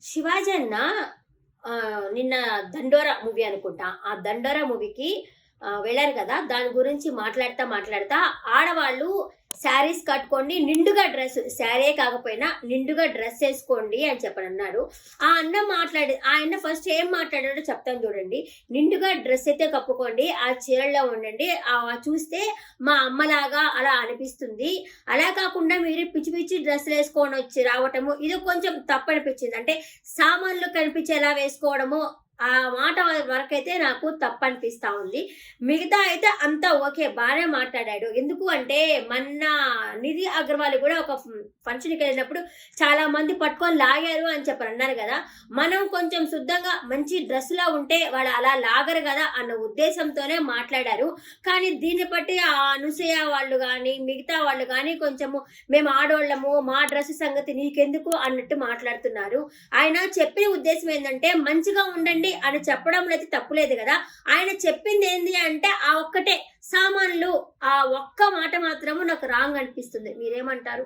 శివాజీ అన్న నిన్న 'దండోర' మూవీ అనుకుంటా. ఆ 'దండోర' మూవీకి వెళ్లారు కదా! దాని గురించి మాట్లాడుతా ఆడవాళ్ళు శారీస్ కట్టుకోండి, నిండుగా శారీయే కాకపోయినా నిండుగా డ్రెస్ ఏసుకోండి అని చెప్పనన్నారు. ఆ అన్న ఫస్ట్ ఏం మాట్లాడాడో చెప్తాను చూడండి. నిండుగా డ్రెస్ అయితే కప్పుకోండి, ఆ చీరల్లో ఉండండి. చూస్తే మా అమ్మలాగా అలా అనిపిస్తుంది. అలా కాకుండా మీరు పిచ్చి పిచ్చి డ్రెస్సులేసుకొనొచ్చి రావటము, ఇది కొంచెం తప్పనిపించింది. అంటే సామాన్లు కనిపించేలా వేసుకోవడము, ఆ మాట వరకైతే నాకు తప్పనిపిస్తా ఉంది. మిగతా అయితే అంతా ఓకే. బానే మాట్లాడాడు. ఎందుకు అంటే మొన్న 'నిధి అగర్వాల్' గూడా ఒక ఫంక్షన్‌కెళ్ళినప్పుడు చాలా మంది పట్టుకొని లాగారు అని చెప్పనన్నారు గదా! మనం కొంచెం శుద్ధంగా మంచి డ్రెస్‌లో ఉంటే వాళ్ళు అలా లాగరు గదా! అన్న ఉద్దేశంతోనే మాట్లాడారు. కానీ దీన్ని బట్టి ఆ అనసూయ వాళ్ళు గాని, మిగతా వాళ్ళు గాని కొంచెము మేము ఆడోళ్ళము, మా డ్రెస్ సంగతి నీకెందుకు అన్నట్టు మాట్లాడుతున్నారు. ఆయన చెప్పిన ఉద్దేశ్యం ఏందంటే మంచిగా ఉండండి అని చెప్పడంలో అయితే తప్పు లేదు గదా! ఆయన చెప్పిందేంది అంటే ఆ ఒక్కటే సామాన్లు, ఆ ఒక్క మాట మాత్రము నాకు రాంగ్ అనిపిస్తుంది. మీరేమంటారు?